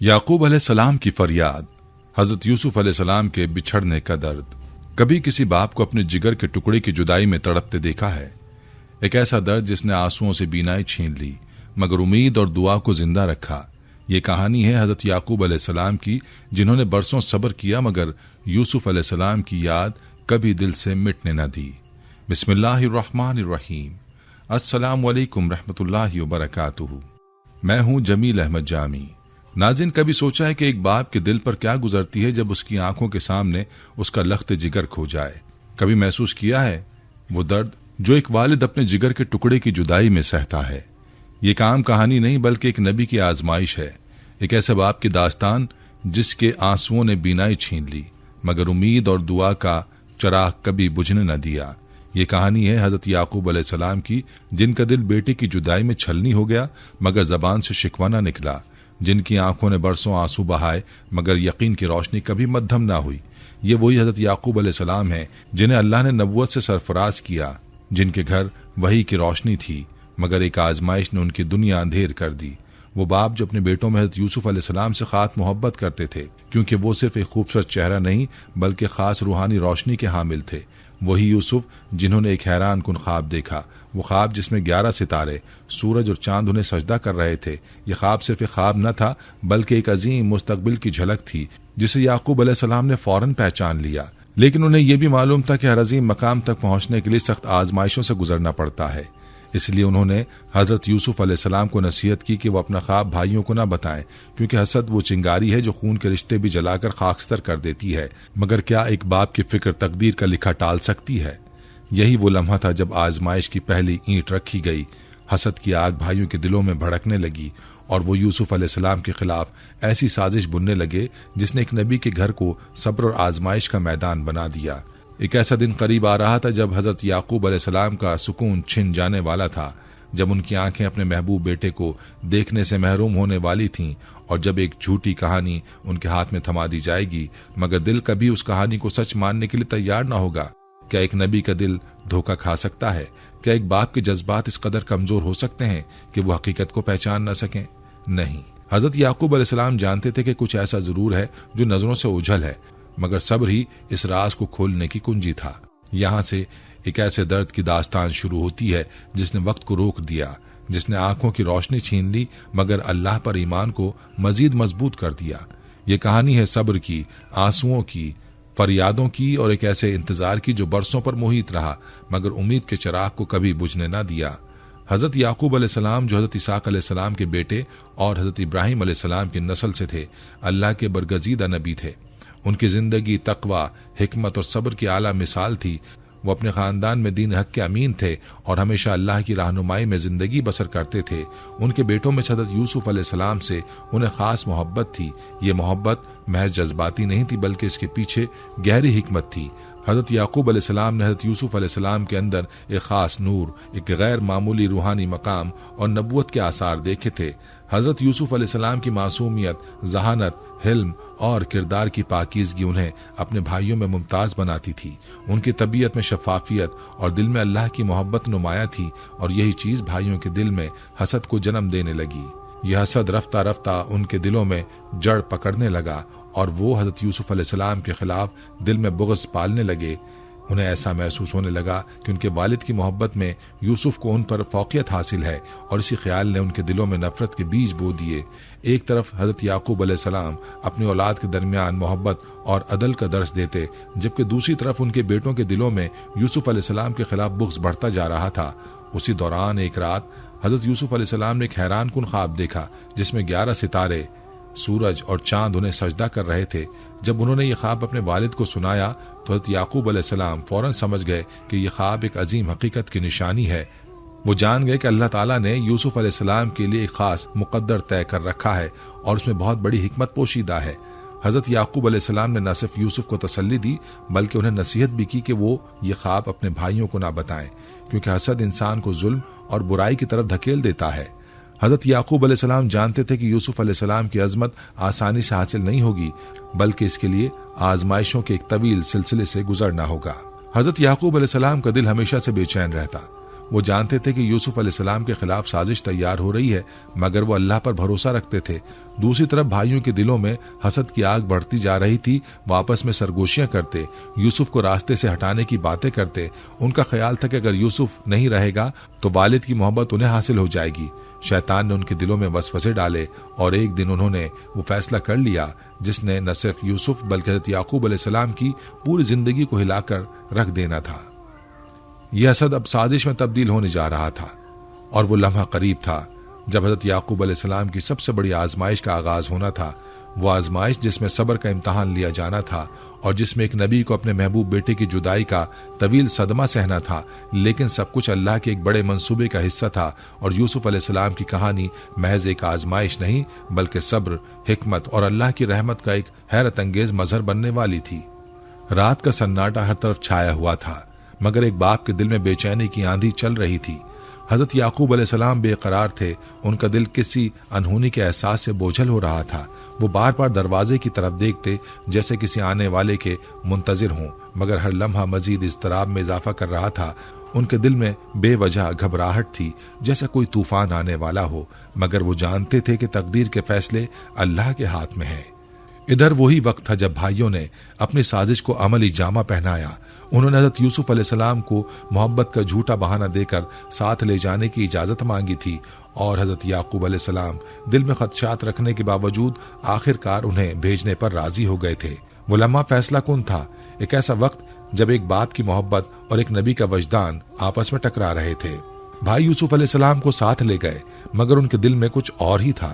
याकूब अलैहिस्सलाम की फरियाद, हजरत यूसुफ अलैहिस्सलाम के बिछड़ने का दर्द। कभी किसी बाप को अपने जिगर के टुकड़े की जुदाई में तड़पते देखा है? एक ऐसा दर्द जिसने आंसुओं से बीनाई छीन ली मगर उम्मीद और दुआ को जिंदा रखा। ये कहानी है हजरत याकूब अलैहिस्सलाम की, जिन्होंने बरसों सब्र किया मगर यूसुफ अलैहिस्सलाम की याद कभी दिल से मिटने न दी। बिस्मिल्लाहिर्रहमानिर्रहीम। अस्सलामु अलैकुम रहमतुल्लाहि व बरकातुहू। मैं हूं जमील अहमद जामी। नाज़रीन, कभी सोचा है कि एक बाप के दिल पर क्या गुजरती है जब उसकी आंखों के सामने उसका लख्त जिगर खो जाए? कभी महसूस किया है वो दर्द जो एक वालिद अपने जिगर के टुकड़े की जुदाई में सहता है? ये काम कहानी नहीं बल्कि एक नबी की आजमाइश है। एक ऐसे बाप की दास्तान जिसके आंसुओं ने बीनाई छीन ली मगर उम्मीद और दुआ का चराग कभी बुझने न दिया। ये कहानी है हजरत याकूब अलैहिस्सलाम की, जिनका दिल बेटे की जुदाई में छलनी हो गया मगर जबान से शिकवा न निकला, जिनकी आंखों ने बरसों आंसू बहाए मगर यकीन की रोशनी कभी मद्धम ना हुई। ये वही हजरत याकूब अलैहिस्सलाम हैं जिन्हें अल्लाह ने नबुव्वत से सरफराज किया, जिनके घर वही की रोशनी थी मगर एक आजमाइश ने उनकी दुनिया अंधेर कर दी। वो बाप जो अपने बेटों में हजरत यूसुफ अलैहिस्सलाम से खास मोहब्बत करते थे, क्योंकि वो सिर्फ एक खूबसूरत चेहरा नहीं बल्कि खास रूहानी रोशनी के हामिल थे। वही यूसुफ जिन्होंने एक हैरान कुन ख्वाब देखा, वो ख्वाब जिसमें 11 सितारे, सूरज और चांद उन्हें सजदा कर रहे थे। ये ख्वाब सिर्फ एक ख्वाब न था बल्कि एक अजीम मुस्तकबिल की झलक थी जिसे याकूब अलैहिस्सलाम ने फौरन पहचान लिया। लेकिन उन्हें यह भी मालूम था कि हर अजीम मकाम तक पहुंचने के लिए सख्त आजमाइशों से गुजरना पड़ता है। इसलिए उन्होंने हजरत यूसुफ अलैहिस्सलाम को नसीहत की कि वो अपना ख्वाब भाइयों को न बताएं, क्योंकि हसद वो चिंगारी है जो खून के रिश्ते भी जलाकर खाकस्तर कर देती है। मगर क्या एक बाप की फिक्र तकदीर का लिखा टाल सकती है? यही वो लम्हा था जब आजमाइश की पहली ईंट रखी गई। हसद की आग भाइयों के दिलों में भड़कने लगी और वो यूसुफ अलैहिस्सलाम के खिलाफ ऐसी साजिश बुनने लगे जिसने एक नबी के घर को सब्र और आजमाइश का मैदान बना दिया। एक ऐसा दिन करीब आ रहा था जब हजरत याकूब अलैहिस्सलाम का सुकून छिन जाने वाला था, जब उनकी आंखें अपने महबूब बेटे को देखने से महरूम होने वाली थीं और जब एक झूठी कहानी उनके हाथ में थमा दी जाएगी मगर दिल कभी उस कहानी को सच मानने के लिए तैयार ना होगा। क्या एक नबी का दिल धोखा खा सकता है? क्या एक बाप के जज्बात इस कदर कमजोर हो सकते हैं कि वो हकीकत को पहचान न सकें? नहीं, हजरत याकूब अलैहिस्सलाम जानते थे कि कुछ ऐसा जरूर है जो नजरों से ओझल है, मगर सब्र ही इस राज को खोलने की कुंजी था। यहाँ से एक ऐसे दर्द की दास्तान शुरू होती है जिसने वक्त को रोक दिया, जिसने आंखों की रोशनी छीन ली मगर अल्लाह पर ईमान को मजीद मजबूत कर दिया। ये कहानी है सब्र की, आंसुओं की, फरियादों की और एक ऐसे इंतजार की जो बरसों पर मोहित रहा मगर उम्मीद के चिराग को कभी बुझने न दिया। हजरत याकूब अलैहिस्सलाम जो हजरत इसाक अलैहिस्सलाम के बेटे और हजरत इब्राहिम अलैहिस्सलाम की नस्ल से थे, अल्लाह के बरगजीदा नबी थे। उनकी जिंदगी तकवा, हिकमत और सब्र की आला मिसाल थी। वो अपने खानदान में दीन हक के अमीन थे और हमेशा अल्लाह की रहनुमाई में जिंदगी बसर करते थे। उनके बेटों में हजरत यूसुफ अलैहिस्सलाम से उन्हें खास मोहब्बत थी। ये मोहब्बत महज जज्बाती नहीं थी बल्कि इसके पीछे गहरी हिकमत थी। हजरत याकूब अलैहिस्सलाम ने हजरत यूसुफ अलैहिस्सलाम के अंदर एक खास नूर, एक गैर मामूली रूहानी मकाम और नबुव्वत के आसार देखे थे। हजरत यूसुफ अलैहिस्सलाम की मासूमियत, जहानत, हिल्म और किरदार की पाकीज़गी उन्हें अपने भाइयों में मुमताज़ बनाती थी। उनकी तबीयत में शफाफियत और दिल में अल्लाह की मोहब्बत नुमाया थी और यही चीज़ भाइयों के दिल में हसद को जन्म देने लगी। यह हसद रफ्ता रफ्ता उनके दिलों में जड़ पकड़ने लगा और वो हजरत यूसुफ अलैहिस्सलाम के खिलाफ दिल में बुग़्ज़ पालने लगे। उन्हें ऐसा महसूस होने लगा कि उनके वालिद की मोहब्बत में यूसुफ को उन पर फौकियत हासिल है और इसी ख्याल ने उनके दिलों में नफरत के बीज बो दिए। एक तरफ हजरत याकूब अलैहिस्सलाम अपनी औलाद के दरमियान मोहब्बत और अदल का दर्स देते, जबकि दूसरी तरफ उनके बेटों के दिलों में यूसुफ अलैहिस्सलाम के खिलाफ बुग़्ज़ बढ़ता जा रहा था। उसी दौरान एक रात हजरत यूसुफ अलैहिस्सलाम ने एक हैरान कुन ख्वाब देखा जिसमें 11 सितारे, सूरज और चांद उन्हें सजदा कर रहे थे। जब उन्होंने ये ख्वाब अपने वालिद को सुनाया तो हज़रत याकूब अलैहिस्सलाम फौरन समझ गए कि ये ख्वाब एक अजीम हकीकत की निशानी है। वो जान गए कि अल्लाह ताला ने यूसुफ अलैहिस्सलाम के लिए एक खास मुकद्दर तय कर रखा है और उसमें बहुत बड़ी हिकमत पोशीदा है। हज़रत याकूब अलैहिस्सलाम ने न सिर्फ यूसुफ को तसल्ली दी बल्कि उन्हें नसीहत भी की कि वो ये ख्वाब अपने भाइयों को ना बताएं, क्योंकि हसद इंसान को जुल्म और बुराई की तरफ धकेल देता है। हज़रत याकूब अलैहिस्सलाम जानते थे कि यूसुफ अलैहिस्सलाम की अजमत आसानी से हासिल नहीं होगी, बल्कि इसके लिए आजमाइशों के एक तवील सिलसिले से गुजरना होगा। हज़रत याकूब अलैहिस्सलाम का दिल हमेशा से बेचैन रहता। वो जानते थे कि यूसुफ अलैहिस्सलाम के खिलाफ साजिश तैयार हो रही है, मगर वो अल्लाह पर भरोसा रखते थे। दूसरी तरफ भाइयों के दिलों में हसद की आग बढ़ती जा रही थी। वो आपस में सरगोशियां करते, यूसुफ को रास्ते से हटाने की बातें करते। उनका ख्याल था कि अगर यूसुफ नहीं रहेगा तो वालिद की मोहब्बत उन्हें हासिल हो जाएगी। शैतान ने उनके दिलों में वसवसे डाले और एक दिन उन्होंने वो फैसला कर लिया जिसने न सिर्फ यूसुफ बल्कि हज़रत याकूब अलैहिस्सलाम की पूरी जिंदगी को हिलाकर रख देना था। यह हसद अब साजिश में तब्दील होने जा रहा था और वो लम्हा करीब था जब हज़रत याकूब अलैहिस्सलाम की सबसे बड़ी आजमाइश का आगाज होना था। वो आजमाइश जिसमें सब्र का इम्तहान लिया जाना था और जिसमें एक नबी को अपने महबूब बेटे की जुदाई का तवील सदमा सहना था, लेकिन सब कुछ अल्लाह के एक बड़े मंसूबे का हिस्सा था और यूसुफ अलैहिस्सलाम की कहानी महज एक आजमाइश नहीं बल्कि सब्र, हिकमत और अल्लाह की रहमत का एक हैरत अंगेज मजहर बनने वाली थी। रात का सन्नाटा हर तरफ छाया हुआ था, मगर एक बाप के दिल में बेचैनी की आंधी चल रही थी। हज़रत याकूब अलैहिस्सलाम बेकरार थे। उनका दिल किसी अनहोनी के एहसास से बोझल हो रहा था। वो बार बार दरवाजे की तरफ देखते जैसे किसी आने वाले के मुंतजिर हों, मगर हर लम्हा मजीद इज़्तिराब में इजाफा कर रहा था। उनके दिल में बेवजह घबराहट थी जैसे कोई तूफान आने वाला हो, मगर वो जानते थे कि तकदीर के फैसले अल्लाह के हाथ में हैं। इधर वही वक्त था जब भाइयों ने अपनी साजिश को अमली जामा पहनाया। उन्होंने हज़रत यूसुफ अलैहिस्सलाम को मोहब्बत का झूठा बहाना देकर साथ ले जाने की इजाज़त मांगी थी और हज़रत याकूब अलैहिस्सलाम दिल में खदशात रखने के बावजूद आखिरकार उन्हें भेजने पर राजी हो गए थे। वो लम्हा फैसला कुन था, एक ऐसा वक्त जब एक बाप की मोहब्बत और एक नबी का वजदान आपस में टकरा रहे थे। भाई यूसुफ अलैहिस्सलाम को साथ ले गए, मगर उनके दिल में कुछ और ही था।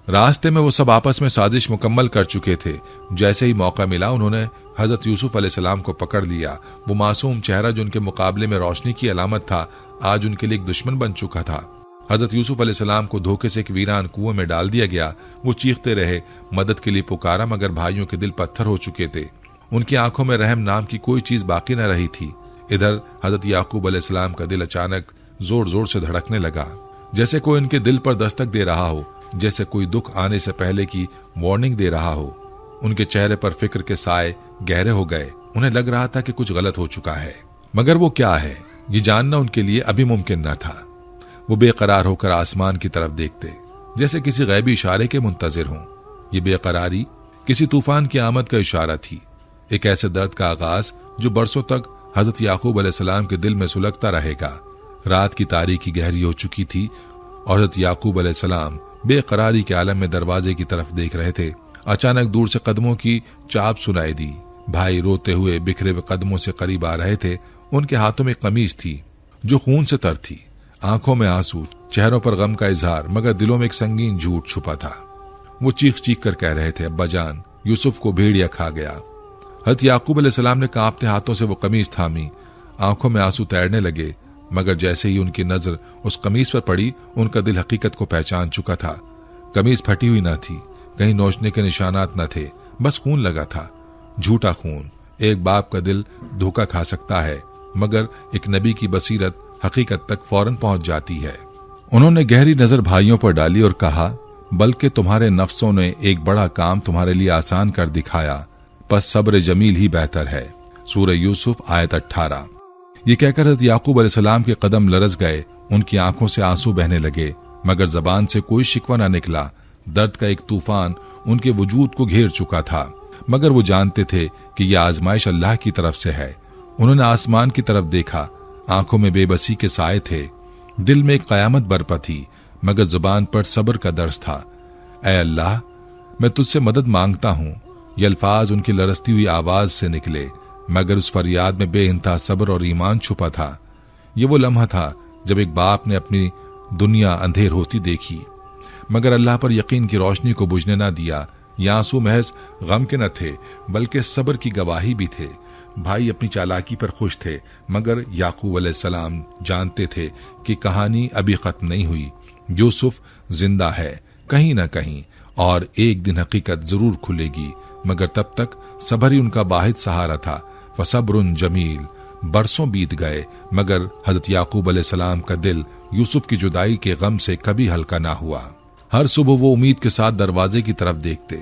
रास्ते में वो सब आपस में साजिश मुकम्मल कर चुके थे। जैसे ही मौका मिला उन्होंने हज़रत यूसुफ अलैहिस्सलाम को पकड़ लिया। वो मासूम चेहरा जो उनके मुकाबले में रोशनी की अलामत था, आज उनके लिए एक दुश्मन बन चुका था। हज़रत यूसुफ अलैहिस्सलाम को धोखे से एक वीरान कुएं में डाल दिया गया। वो चीखते रहे, मदद के लिए पुकारा, मगर भाइयों के दिल पत्थर हो चुके थे। उनकी आंखों में रहम नाम की कोई चीज बाकी न रही थी। इधर हज़रत याकूब अलैहिस्सलाम का दिल अचानक जोर जोर से धड़कने लगा, जैसे कोई उनके दिल पर दस्तक दे रहा हो, जैसे कोई दुख आने से पहले की वार्निंग दे रहा हो। उनके चेहरे पर फिक्र के साए गहरे हो गए। उन्हें लग रहा था कि कुछ गलत हो चुका है, मगर वो क्या है ये जानना उनके लिए अभी मुमकिन न था। वो बेकरार होकर आसमान की तरफ देखते, जैसे किसी गैबी इशारे के मुंतजिर हों। ये बेकरारी किसी तूफान की आमद का इशारा थी, एक ऐसे दर्द का आगाज जो बरसों तक हज़रत याकूब अलैहिस्सलाम के दिल में सुलगता रहेगा। रात की तारीकी गहरी हो चुकी थी और हज़रत याकूब अलैहिस्सलाम बेकरारी के आलम में दरवाजे की तरफ देख रहे थे। अचानक दूर से कदमों की चाप सुनाई दी। भाई रोते हुए बिखरे हुए कदमों से करीब आ रहे थे। उनके हाथों में कमीज थी जो खून से तर थी, आंखों में आंसू, चेहरों पर गम का इजहार, मगर दिलों में एक संगीन झूठ छुपा था। वो चीख चीख कर कह रहे थे, अब्बा जान, यूसुफ को भेड़िया खा गया। हज़रत याकूब अलैहिस्सलाम ने कांपते हाथों से वो कमीज थामी। आंखों में आंसू तैरने लगे, मगर जैसे ही उनकी नजर उस कमीज पर पड़ी, उनका दिल हकीकत को पहचान चुका था। कमीज फटी हुई न थी, कहीं नोचने के निशानात न थे, बस खून लगा था, झूठा खून। एक बाप का दिल धोखा खा सकता है, मगर एक नबी की बसीरत हकीकत तक फौरन पहुंच जाती है। उन्होंने गहरी नजर भाइयों पर डाली और कहा, बल्कि तुम्हारे नफ्सों ने एक बड़ा काम तुम्हारे लिए आसान कर दिखाया, बस सब्र जमील ही बेहतर है। सूरह यूसुफ आयत 18। ये कहकर हज़रत याकूब अलैहिस्सलाम के कदम लरज़ गए। उनकी आंखों से आंसू बहने लगे, मगर जबान से कोई शिकवा न निकला। दर्द का एक तूफान उनके वजूद को घेर चुका था, मगर वो जानते थे कि यह आजमाइश अल्लाह की तरफ से है। उन्होंने आसमान की तरफ देखा, आंखों में बेबसी के साए थे, दिल में एक कयामत बरपा थी, मगर जुबान पर सब्र का दर्ज था। ऐ अल्लाह, मैं तुझसे मदद मांगता हूँ। ये अल्फाज उनकी लरसती हुई आवाज से निकले, मगर उस फरियाद में बेइंतहा सब्र और ईमान छुपा था। ये वो लम्हा था जब एक बाप ने अपनी दुनिया अंधेर होती देखी, मगर अल्लाह पर यकीन की रोशनी को बुझने ना दिया। ये आंसू महज गम के न थे, बल्कि सब्र की गवाही भी थे। भाई अपनी चालाकी पर खुश थे, मगर याकूब अलैहिस्सलाम जानते थे कि कहानी अभी खत्म नहीं हुई। यूसुफ जिंदा है कहीं ना कहीं, और एक दिन हकीकत जरूर खुलेगी, मगर तब तक सब्र ही उनका वाहिद सहारा था। फसब्रुन जमील। बरसों बीत गए, मगर हज़रत याकूब अलैहिस्सलाम का दिल यूसुफ की जुदाई के गम से कभी हल्का ना हुआ। हर सुबह वो उम्मीद के साथ दरवाजे की तरफ देखते,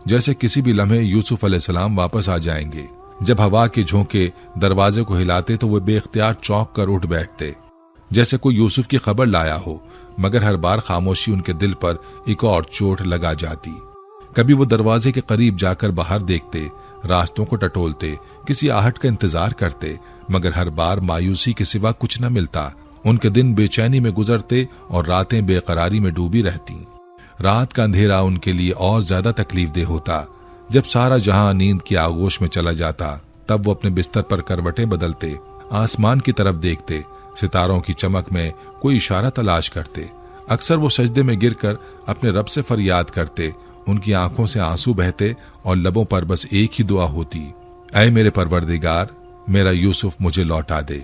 जैसे किसी भी लम्हे यूसुफ अलैहिस्सलाम वापस आ जाएंगे। जब हवा के झोंके दरवाजे को हिलाते तो वे बेख्तियार चौंक कर उठ बैठते। जैसे कोई यूसुफ की खबर लाया हो, मगर हर बार खामोशी उनके दिल पर एक और चोट लगा जाती। कभी वो दरवाजे के करीब जाकर बाहर देखते, रास्तों को टटोलते, किसी आहट का इंतजार करते, मगर हर बार मायूसी के सिवा कुछ न मिलता। उनके दिन बेचैनी में गुजरते और रातें बेकरारी में डूबी रहती। रात का अंधेरा उनके लिए और ज्यादा तकलीफदेह होता। जब सारा जहां नींद की आगोश में चला जाता, तब वो अपने बिस्तर पर करवटें बदलते, आसमान की तरफ देखते, सितारों की चमक में कोई इशारा तलाश करते। अक्सर वो सजदे में गिरकर अपने रब से फरियाद करते। उनकी आंखों से आंसू बहते और लबों पर बस एक ही दुआ होती, ऐ मेरे परवरदिगार, मेरा यूसुफ मुझे लौटा दे।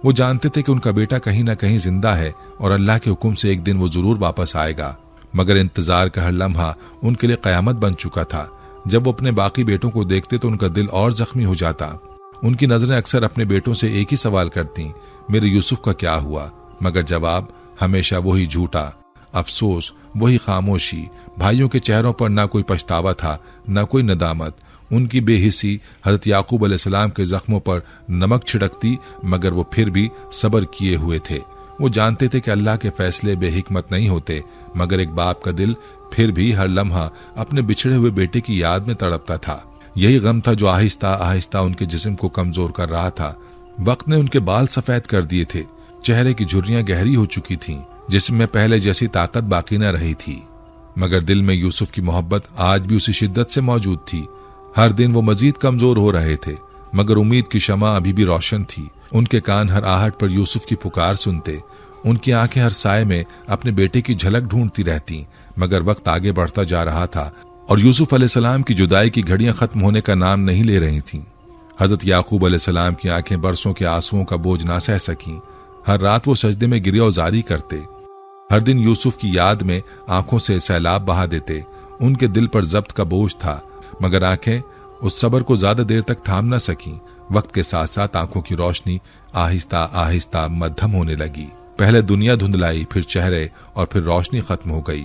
वो जानते थे कि उनका बेटा कहीं ना कहीं जिंदा है और अल्लाह के हुक्म से एक दिन वो जरूर वापस आएगा, मगर इंतजार का हर लम्हा उनके लिए कयामत बन चुका था। जब वो अपने बाकी बेटों को देखते तो उनका दिल और जख्मी हो जाता। उनकी नजरें अक्सर अपने बेटों से एक ही सवाल करती, मेरे यूसुफ का क्या हुआ? मगर जवाब हमेशा वही झूठा, अफसोस, वही खामोशी। भाइयों के चेहरों पर ना कोई पछतावा था, ना कोई नदामत। उनकी बेहिसी हजरत याकूब अलैहिस्सलाम के जख्मों पर नमक छिड़कती, मगर वो फिर भी सब्र किए हुए थे। वो जानते थे कि अल्लाह के फैसले बेहिकमत नहीं होते, मगर एक बाप का दिल फिर भी हर लम्हा अपने बिछड़े हुए बेटे की याद में तड़पता था। यही गम था जो आहिस्ता आहिस्ता उनके जिस्म को कमजोर कर रहा था। वक्त ने उनके बाल सफेद कर दिए थे, चेहरे की झुर्रियां गहरी हो चुकी थीं, जिस्म में पहले जैसी ताकत बाकी न रही थी, मगर दिल में यूसुफ की मोहब्बत आज भी उसी शिद्दत से मौजूद थी। हर दिन वो मजीद कमजोर हो रहे थे, मगर उम्मीद की शमा अभी भी रोशन थी। उनके कान हर आहट पर यूसुफ की पुकार सुनते, उनकी आंखें हर साए में अपने बेटे की झलक ढूंढती रहती। मगर वक्त आगे बढ़ता जा रहा था और यूसुफ अलैहिस्सलाम की जुदाई की घड़ियां खत्म होने का नाम नहीं ले रही थीं। हजरत याकूब अलैहिस्सलाम की आंखें बरसों के आंसुओं का बोझ ना सह सकीं। हर रात वो सजदे में गिरियाजारी करते, हर दिन यूसुफ की याद में आंखों से सैलाब बहा देते। उनके दिल पर जब्त का बोझ था, मगर आंखें उस सब्र को ज्यादा देर तक थाम न सकीं। वक्त के साथ साथ आंखों की रोशनी आहिस्ता आहिस्ता मध्यम होने लगी। पहले दुनिया धुंधलाई, फिर चेहरे और फिर रोशनी खत्म हो गई।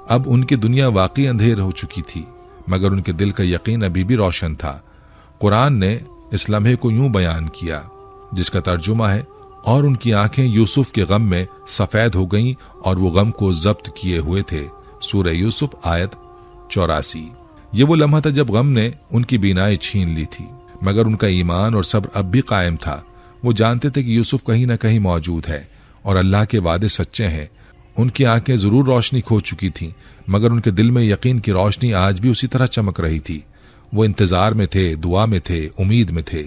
अब उनकी दुनिया वाकई अंधेर हो चुकी थी, मगर उनके दिल का यकीन अभी भी रोशन था। कुरान ने इस लम्हे को यूं बयान किया, जिसका तर्जुमा है, और उनकी आंखें यूसुफ के गम में सफेद हो गईं और वो गम को जब्त किए हुए थे। सूरह यूसुफ आयत 84। ये वो लम्हा था जब गम ने उनकी बीनाई छीन ली थी, मगर उनका ईमान और सब्र अब भी कायम था। वो जानते थे कि यूसुफ कहीं ना कहीं मौजूद है और अल्लाह के वादे सच्चे हैं। उनकी आंखें जरूर रोशनी खो चुकी थीं, मगर उनके दिल में यकीन की रोशनी आज भी उसी तरह चमक रही थी। वो इंतजार में थे, दुआ में थे, उम्मीद में थे,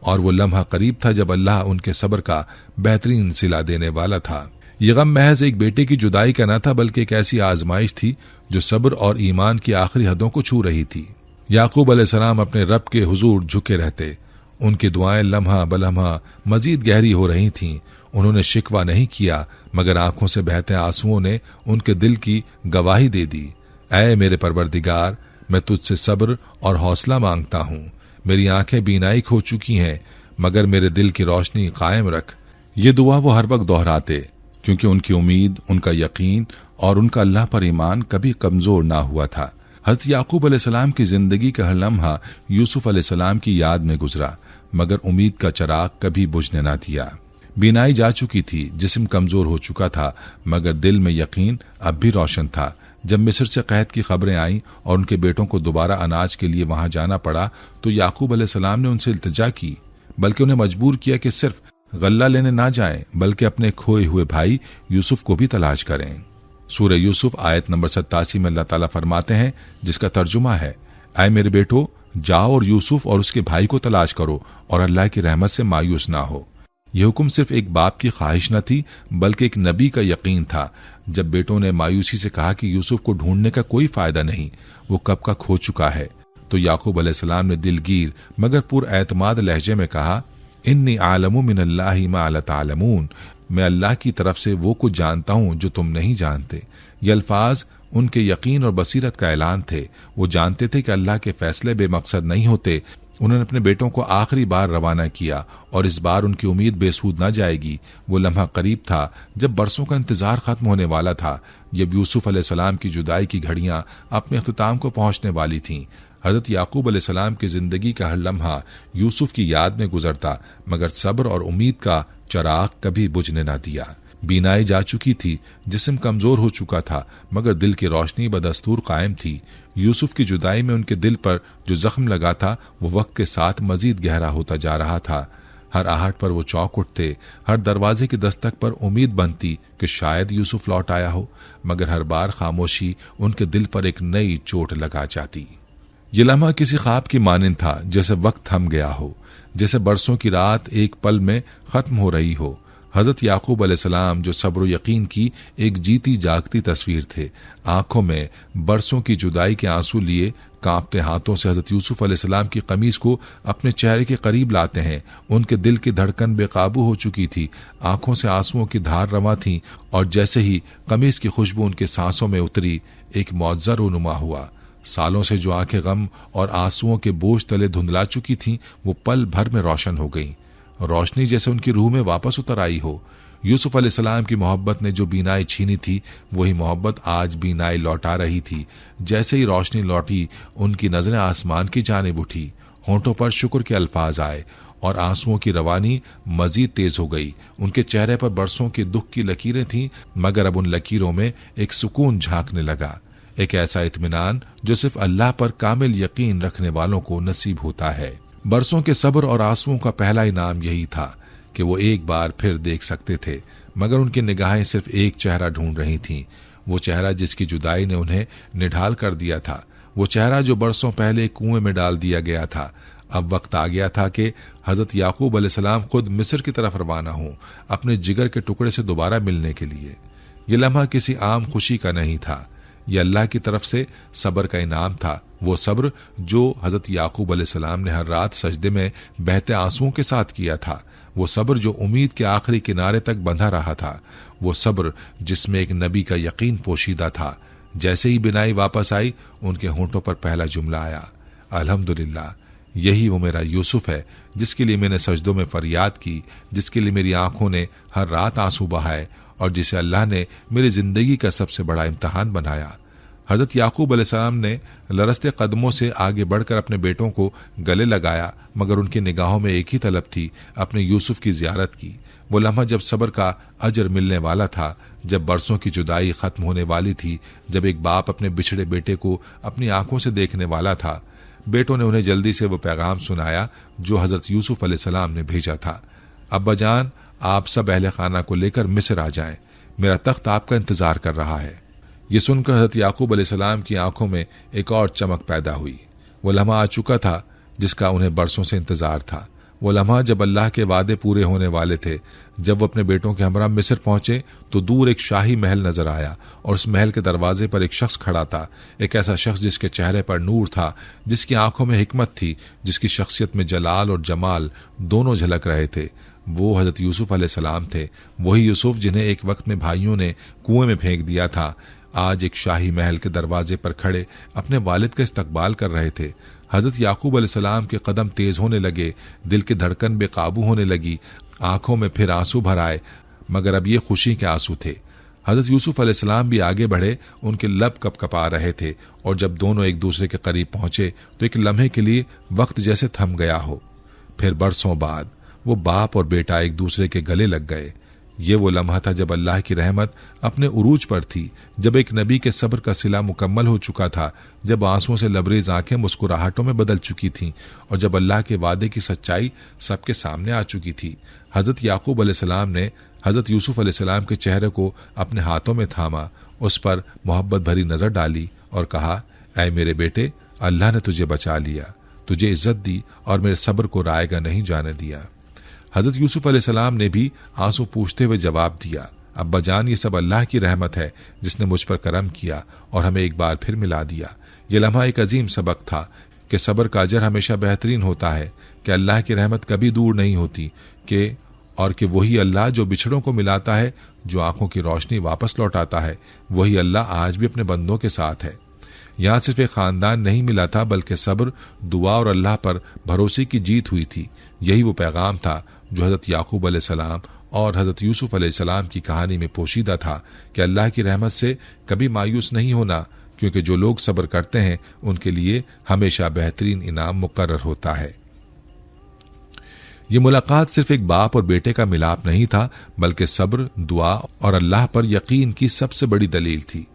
और वो लम्हा करीब था जब अल्लाह उनके सब्र का बेहतरीन सिला देने वाला था। ये गम महज एक बेटे की जुदाई का न था, बल्कि एक ऐसी आजमाइश थी जो सब्र और ईमान की आखिरी हदों को छू रही थी। याकूब अलैहिस्सलाम अपने रब के हुजूर झुके रहते। उनकी दुआएं लम्हा बलम्हा मजीद गहरी हो रही थीं। उन्होंने शिकवा नहीं किया, मगर आंखों से बहते आंसुओं ने उनके दिल की गवाही दे दी। ऐ मेरे परवरदिगार, मैं तुझसे सब्र और हौसला मांगता हूँ। मेरी आंखें बीनाई खो चुकी हैं, मगर मेरे दिल की रोशनी कायम रख। ये दुआ वो हर वक्त दोहराते, क्योंकि उनकी उम्मीद, उनका यकीन और उनका अल्लाह पर ईमान कभी कमजोर ना हुआ था। हज़रत याकूब अलैहिस्सलाम की जिंदगी का हर लम्हा यूसुफ अलैहिस्सलाम की याद में गुजरा, मगर उम्मीद का चिराग कभी बुझने ना दिया। बीनाई जा चुकी थी, जिस्म कमजोर हो चुका था, मगर दिल में यकीन अब भी रोशन था। जब मिस्र से कैद की खबरें आईं और उनके बेटों को दोबारा अनाज के लिए वहां जाना पड़ा, तो याकूब अलैहिस्सलाम ने उनसे इल्तिजा की, बल्कि उन्हें मजबूर किया कि सिर्फ गल्ला लेने ना जाएं, बल्कि अपने खोए हुए भाई यूसुफ को भी तलाश करें। सूरह यूसुफ आयत नंबर 87 में अल्लाह ताला फरमाते हैं, जिसका तर्जुमा है, ऐ मेरे बेटो, जाओ और यूसुफ और उसके भाई को तलाश करो और अल्लाह की रहमत से मायूस ना हो। यह हुक्म सिर्फ एक बाप की ख्वाहिश न थी, बल्कि एक नबी का यकीन था। जब बेटों ने मायूसी से कहा कि यूसुफ को ढूंढने का कोई फायदा नहीं, वो कब का खो चुका है, तो याकूब अलैहिस्सलाम ने दिलगीर मगर पुरएतमाद लहजे में कहा, इन्नी आलमु मिनल्लाहि मा ला तालमून, मैं अल्लाह की तरफ से वो कुछ जानता हूँ जो तुम नहीं जानते। ये अल्फाज उनके यकीन और बसीरत का ऐलान थे। वो जानते थे कि अल्लाह के फैसले बेमकसद नहीं होते। उन्होंने अपने बेटों को आखिरी बार रवाना किया और इस बार उनकी उम्मीद बेसूद न जाएगी। वो लम्हा करीब था जब बरसों का इंतजार खत्म होने वाला था, जब यूसुफ अलैहिस्सलाम की जुदाई की घड़ियां अपने अख्तिताम को पहुंचने वाली थीं। हजरत याकूब अलैहिस्सलाम की जिंदगी का हर लम्हा यूसुफ की याद में गुजरता, मगर सब्र और उम्मीद का चिराग कभी बुझने न दिया। बीनाई जा चुकी थी, जिस्म कमजोर हो चुका था, मगर दिल की रोशनी बदस्तूर कायम थी। यूसुफ की जुदाई में उनके दिल पर जो जख्म लगा था वो वक्त के साथ मजीद गहरा होता जा रहा था। हर आहट पर वो चौंक उठते, हर दरवाजे की दस्तक पर उम्मीद बनती कि शायद यूसुफ लौट आया हो, मगर हर बार खामोशी उनके दिल पर एक नई चोट लगा जाती। ये लम्हा किसी ख्वाब की मानिंद था, जैसे वक्त थम गया हो, जैसे बरसों की रात एक पल में खत्म हो रही हो। हजरत याकूब अलैहिस्सलाम जो सब्र और यकीन की एक जीती जागती तस्वीर थे, आंखों में बरसों की जुदाई के आंसू लिए कांपते हाथों से हजरत यूसुफ अलैहिस्सलाम की कमीज को अपने चेहरे के करीब लाते हैं। उनके दिल की धड़कन बेकाबू हो चुकी थी, आंखों से आंसुओं की धार रवा थी, और जैसे ही कमीज की खुशबू उनके सांसों में उतरी, एक मौजज़ा रूनुमा हुआ। सालों से जो आंखें गम और आंसुओं के बोझ तले धुंधला चुकी थीं, वो पल भर में रोशन हो गईं। रोशनी जैसे उनकी रूह में वापस उतर आई हो। यूसुफ अलैहिस्सलाम की मोहब्बत ने जो बीनाई छीनी थी, वही मोहब्बत आज बीनाई लौटा रही थी। जैसे ही रोशनी लौटी, उनकी नजरें आसमान की जानिब उठी, होंठों पर शुक्र के अल्फाज आए और आंसुओं की रवानी मजीद तेज हो गई। उनके चेहरे पर बरसों के दुख की लकीरें थीं, मगर अब उन लकीरों में एक सुकून झांकने लगा, एक ऐसा इत्मीनान जो सिर्फ अल्लाह पर कामिल यकीन रखने वालों को नसीब होता है। बरसों के सब्र और आंसुओं का पहला इनाम यही था कि वो एक बार फिर देख सकते थे, मगर उनकी निगाहें सिर्फ एक चेहरा ढूंढ रही थीं, वो चेहरा जिसकी जुदाई ने उन्हें निढाल कर दिया था, वो चेहरा जो बरसों पहले कुएं में डाल दिया गया था। अब वक्त आ गया था कि हजरत याकूब अलैहिस्सलाम खुद मिस्र की तरफ रवाना हों, अपने जिगर के टुकड़े से दोबारा मिलने के लिए। ये लम्हा किसी आम खुशी का नहीं था, यह अल्लाह की तरफ से सब्र का इनाम था। वो सब्र जो हजरत याकूब अलैहिस्सलाम ने हर रात सजदे में बहते आंसुओं के साथ किया था, वो सब्र जो उम्मीद के आखिरी किनारे तक बंधा रहा था, वो सब्र जिसमें एक नबी का यकीन पोशीदा था। जैसे ही बिनाई वापस आई, उनके होंठों पर पहला जुमला आया, अल्हम्दुलिल्लाह, यही वो मेरा यूसुफ है जिसके लिए मैंने सजदों में फरियाद की, जिसके लिए मेरी आंखों ने हर रात आंसू बहाए और जिसे अल्लाह ने मेरी जिंदगी का सबसे बड़ा इम्तहान बनाया। हजरत याकूब अलैहिस्सलाम ने लरसते कदमों से आगे बढ़कर अपने बेटों को गले लगाया, मगर उनकी निगाहों में एक ही तलब थी, अपने यूसुफ की जियारत की। वो लम्हा जब सब्र का अजर मिलने वाला था, जब बरसों की जुदाई खत्म होने वाली थी, जब एक बाप अपने बिछड़े बेटे को अपनी आंखों से देखने वाला था। बेटों ने उन्हें जल्दी से वो पैगाम सुनाया जो हजरत यूसुफ अलैहिस्सलाम ने भेजा था, अब्बा जान, आप सब अहले खाना को लेकर मिस्र आ जाएं, मेरा तख्त आपका इंतजार कर रहा है। ये सुनकर हजरत याकूब अलैहिस्सलाम की आंखों में एक और चमक पैदा हुई। वो लम्हा आ चुका था जिसका उन्हें बरसों से इंतजार था। वो लम्हा जब अल्लाह के वादे पूरे होने वाले थे। जब वो अपने बेटों के हमरा मिस्र पहुंचे तो दूर एक शाही महल नजर आया और उस महल के दरवाजे पर एक शख्स खड़ा था, एक ऐसा शख्स जिसके चेहरे पर नूर था, जिसकी आंखों में हिकमत थी, जिसकी शख्सियत में जलाल और जमाल दोनों झलक रहे थे। वो हजरत यूसुफ अलैहिस्सलाम थे, वही यूसुफ जिन्हें एक वक्त में भाइयों ने कुएं में फेंक दिया था, आज एक शाही महल के दरवाजे पर खड़े अपने वालिद का इस्तकबाल कर रहे थे। हजरत याकूब अलैहिस्सलाम के कदम तेज होने लगे, दिल की धड़कन बेकाबू होने लगी, आंखों में फिर आंसू भर आए, मगर अब ये खुशी के आंसू थे। हजरत यूसुफ अलैहिस्सलाम भी आगे बढ़े, उनके लब कपकपा रहे थे, और जब दोनों एक दूसरे के करीब पहुंचे तो एक लम्हे के लिए वक्त जैसे थम गया हो। फिर बरसों बाद वो बाप और बेटा एक दूसरे के गले लग गए। ये वो लम्हा था जब अल्लाह की रहमत अपने उरूज पर थी, जब एक नबी के सब्र का सिला मुकम्मल हो चुका था, जब आंसुओं से लबरेज आंखें मुस्कुराहटों में बदल चुकी थीं, और जब अल्लाह के वादे की सच्चाई सबके सामने आ चुकी थी। हजरत याकूब अलैहिस्सलाम ने हजरत यूसुफ अलैहिस्सलाम के चेहरे को अपने हाथों में थामा, उस पर मोहब्बत भरी नजर डाली और कहा, ऐ मेरे बेटे, अल्लाह ने तुझे बचा लिया, तुझे इज्जत दी और मेरे सब्र को रायगा नहीं जाने दिया। हजरत यूसुफ अलैहिस्सलाम ने भी आंसू पूछते हुए जवाब दिया, अब्बा जान, ये सब अल्लाह की रहमत है जिसने मुझ पर करम किया और हमें एक बार फिर मिला दिया। ये लम्हा एक अजीम सबक था कि सब्र का अजर हमेशा बेहतरीन होता है, कि अल्लाह की रहमत कभी दूर नहीं होती, कि वही अल्लाह जो बिछड़ों को मिलाता है, जो आंखों की रोशनी वापस लौटाता है, वही अल्लाह आज भी अपने बंदों के साथ है। यहाँ सिर्फ एक खानदान नहीं मिला था, बल्कि सब्र, दुआ और अल्लाह पर भरोसे की जीत हुई थी। यही वो पैगाम था जो हजरत याकूब अलैहिस्सलाम और हजरत यूसुफ अलैहिस्सलाम की कहानी में पोशीदा था, कि अल्लाह की रहमत से कभी मायूस नहीं होना, क्योंकि जो लोग सब्र करते हैं उनके लिए हमेशा बेहतरीन इनाम मुकर्रर होता है। ये मुलाकात सिर्फ एक बाप और बेटे का मिलाप नहीं था, बल्कि सब्र, दुआ और अल्लाह पर यकीन की सबसे बड़ी दलील थी।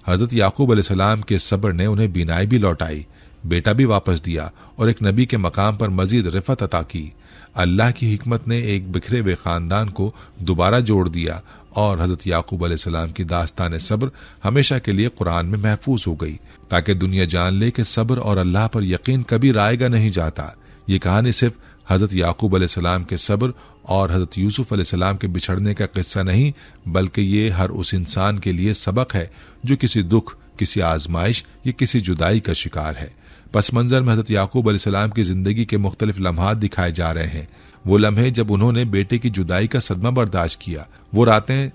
हजरत याकूब अलैहिस्सलाम के सब्र ने उन्हें बीनाई भी लौटाई, बेटा भी वापस दिया और एक नबी के मकाम पर मजीद रिफत अता की। अल्लाह की हिकमत ने एक बिखरे हुए खानदान को दोबारा जोड़ दिया और हजरत याकूब अलैहिस्सलाम की दास्तान सब्र हमेशा के लिए कुरान में महफूज हो गई, ताकि दुनिया जान ले कि सब्र और अल्लाह पर यकीन कभी रायगा नहीं जाता। ये कहानी सिर्फ हजरत याकूब अलैहिस्सलाम के सब्र और हजरत यूसुफ अलैहिस्सलाम के बिछड़ने का किस्सा नहीं, बल्कि ये हर उस इंसान के लिए सबक है जो किसी दुख, किसी आजमाइश या किसी जुदाई का शिकार है। पस मंजर में हजरत याकूब अलैहिस्सलाम की जिंदगी के मुख्तलिफ लम्हात दिखाए जा रहे हैं। वो लम्हे जब उन्होंने बेटे की जुदाई का सदमा बर्दाश्त किया, वो रातें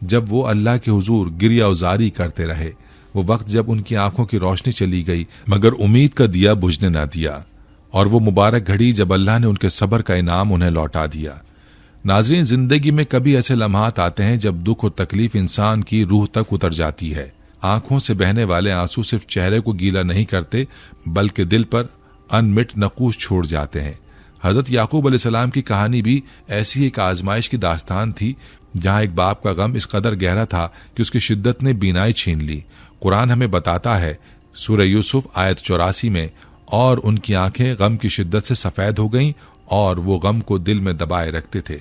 जब वो अल्लाह के हुजूर गिरिया उजारी करते रहे, वो वक्त जब उनकी आंखों की रोशनी चली गई मगर उम्मीद का दिया बुझने ना दिया, और वो मुबारक घड़ी जब अल्लाह ने उनके सब्र का इनाम उन्हें लौटा दिया। नाज़रीन, जिंदगी में कभी ऐसे लम्हात आते हैं जब दुख और तकलीफ इंसान की रूह तक उतर जाती है। आंखों से बहने वाले आंसू सिर्फ चेहरे को गीला नहीं करते, बल्कि दिल पर अनमिट नकूश छोड़ जाते हैं। हजरत याकूब अलैहिस्सलाम की कहानी भी ऐसी एक आजमाइश की दास्तान थी, जहां एक बाप का गम इस कदर गहरा था कि उसकी शिद्दत ने बीनाई छीन ली। कुरान हमें बताता है सूरह यूसुफ आयत 84 में, और उनकी आंखें गम की शिद्दत से सफेद हो गईं और वो गम को दिल में दबाए रखते थे।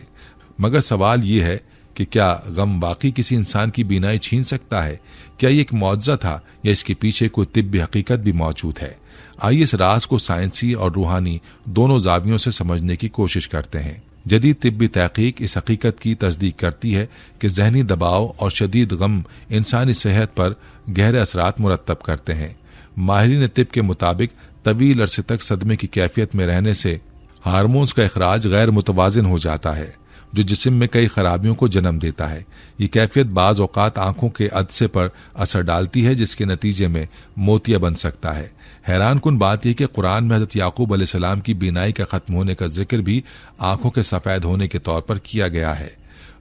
मगर सवाल ये है कि क्या गम वाकई किसी इंसान की बीनाई छीन सकता है? क्या ये एक मौजज़ा था या इसके पीछे कोई तिब्बी हकीकत भी मौजूद है? आइए इस राज को साइंसी और रूहानी दोनों जावियों से समझने की कोशिश करते हैं। जदीद तिब्बी तहकीक इस हकीकत की तस्दीक करती है कि जहनी दबाव और शदीद गम इंसानी सेहत पर गहरे असरात मुरत्तब करते हैं। माहिरीन तिब के मुताबिक तवील अरसे तक सदमे की कैफियत में रहने से हार्मोन्स का इखराज गैर मुतवाजिन हो जाता है, जो जिस्म में कई खराबियों को जन्म देता है। ये कैफियत बाज औकात आंखों के अदसे पर असर डालती है, जिसके नतीजे में मोतिया बन सकता है। हैरान कुन बात यह कि कुरान में हजरत याकूब अलैहिस्सलाम की बीनाई का खत्म होने का जिक्र भी आंखों के सफेद होने के तौर पर किया गया है,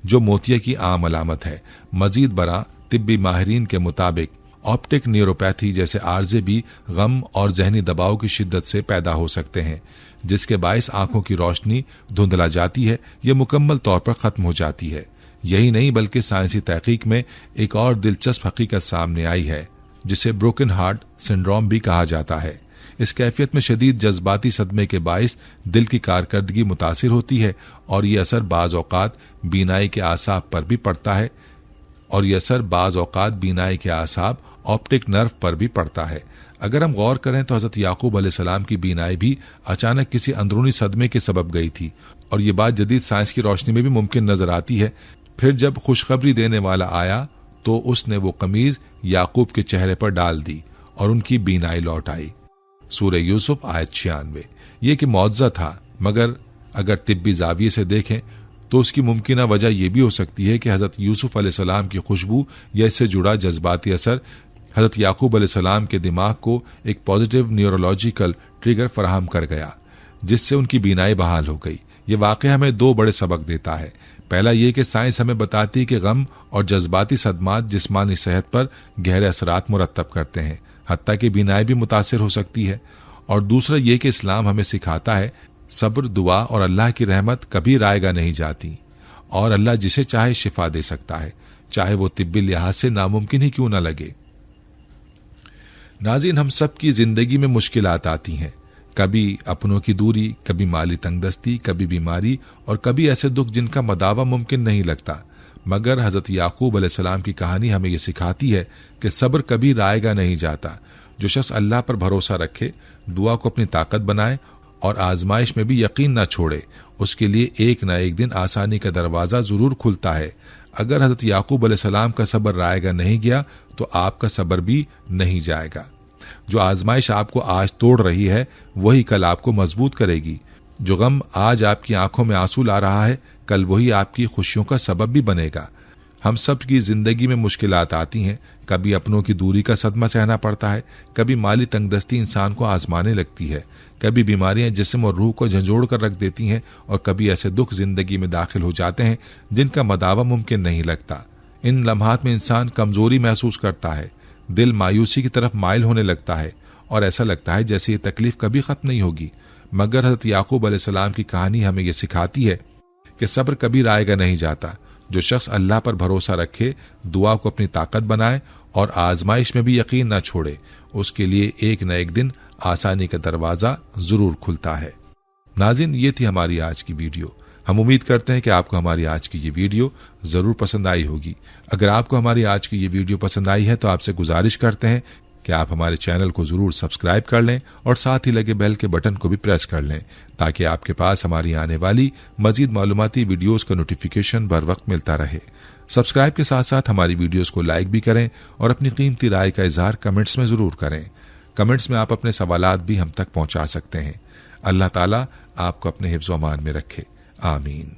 जो मोतिया की आम अलामत है। मजीद बरा तिब्बी माहिरीन के मुताबिक ऑप्टिक न्यूरोपैथी जैसे आर्जे भी गम और जहनी दबाव की शिद्दत से पैदा हो सकते हैं, जिसके बायस आंखों की रोशनी धुंधला जाती है या मुकम्मल तौर पर खत्म हो जाती है। यही नहीं बल्कि साइंसी तहकीक में एक और दिलचस्प हकीकत सामने आई है, जिसे ब्रोकन हार्ट सिंड्रोम भी कहा जाता है। इस कैफियत में शदीद जज्बाती सदमे के बायस दिल की कारकर्दगी मुतासिर होती है और ये असर बाज औकात बीनाई के आसाब पर भी पड़ता है ऑप्टिक नर्व पर भी पड़ता है। अगर हम गौर करें तो हजरत याकूब अलैहिस्सलाम की बीनाई भी अचानक किसी अंदरूनी सदमे के सबब गई थी, और ये बात जदीद साइंस की रोशनी में भी मुमकिन नजर आती है। फिर जब खुशखबरी देने वाला आया तो उसने वो कमीज याकूब के चेहरे पर डाल दी और उनकी बीनाई लौट आई। सूरह यूसुफ आयत 96। ये कि मौजज़ा था, मगर अगर तिब्बी जाविये से देखें तो उसकी मुमकिना वजह यह भी हो सकती है कि हजरत यूसुफ अलैहिस्सलाम की खुशबू या इससे जुड़ा जज्बाती असर हजरत याकूब अलैहिस्सलाम के दिमाग को एक पॉजिटिव न्यूरोलॉजिकल ट्रिगर फराहम कर गया, जिससे उनकी बीनाई बहाल हो गई। ये वाक़या हमें दो बड़े सबक देता है। पहला ये कि साइंस हमें बताती है कि गम और जज्बाती सदमात जिस्मानी सेहत पर गहरे असरात मुरत्तब करते हैं, हत्ता कि बीनाई भी मुतासिर हो सकती है। और दूसरा ये कि इस्लाम हमें सिखाता है सब्र, दुआ और अल्लाह की रहमत कभी रायगा नहीं जाती, और अल्लाह जिसे चाहे शिफा दे सकता है, चाहे वो तिब्बी लिहाज से नामुमकिन ही क्यों न लगे। नाज़रीन, हम सब की जिंदगी में मुश्किलात आती हैं, कभी अपनों की दूरी, कभी माली तंगदस्ती, कभी बीमारी और कभी ऐसे दुख जिनका मदावा मुमकिन नहीं लगता। मगर हजरत याकूब अलैहिस्सलाम की कहानी हमें यह सिखाती है कि सब्र कभी रायगा नहीं जाता। जो शख्स अल्लाह पर भरोसा रखे, दुआ को अपनी ताकत बनाए और आजमाइश में भी यकीन न छोड़े, उसके लिए एक न एक दिन आसानी का दरवाज़ा ज़रूर खुलता है। अगर हजरत याकूब अलैहिस्सलाम का सब्र रायगा नहीं गया तो आपका सब्र भी नहीं जाएगा। जो आजमाइश आपको आज तोड़ रही है वही कल आपको मजबूत करेगी। जो गम आज आपकी आंखों में आंसू ला रहा है, कल वही आपकी खुशियों का सबब भी बनेगा। हम सब की जिंदगी में मुश्किलात आती हैं, कभी अपनों की दूरी का सदमा सहना पड़ता है, कभी माली तंगदस्ती इंसान को आजमाने लगती है, कभी बीमारियां जिस्म और रूह को झंझोड़ कर रख देती हैं, और कभी ऐसे दुख जिंदगी में दाखिल हो जाते हैं जिनका मदावा मुमकिन नहीं लगता। इन लम्हात में इंसान कमजोरी महसूस करता है, दिल मायूसी की तरफ माइल होने लगता है और ऐसा लगता है जैसे ये तकलीफ कभी खत्म नहीं होगी। मगर हज़रत याकूब अलैहिस्सलाम की कहानी हमें यह सिखाती है कि सब्र कभी रायगा नहीं जाता। जो शख्स अल्लाह पर भरोसा रखे, दुआ को अपनी ताकत बनाए और आजमाइश में भी यकीन न छोड़े, उसके लिए एक न एक दिन आसानी का दरवाज़ा ज़रूर खुलता है। नाज़रीन, ये थी हमारी आज की वीडियो। हम उम्मीद करते हैं कि आपको हमारी आज की ये वीडियो ज़रूर पसंद आई होगी। अगर आपको हमारी आज की ये वीडियो पसंद आई है तो आपसे गुजारिश करते हैं कि आप हमारे चैनल को ज़रूर सब्सक्राइब कर लें और साथ ही लगे बेल के बटन को भी प्रेस कर लें, ताकि आपके पास हमारी आने वाली मज़ीद मालूमाती वीडियोज़ का नोटिफिकेशन बर वक्त मिलता रहे। सब्सक्राइब के साथ साथ हमारी वीडियोज़ को लाइक भी करें और अपनी कीमती राय का इजहार कमेंट्स में ज़रूर करें। कमेंट्स में आप अपने सवालात भी हम तक पहुँचा सकते हैं। अल्लाह ताला आपको अपने हिफ्ज़ व अमान में रखे। आमीन।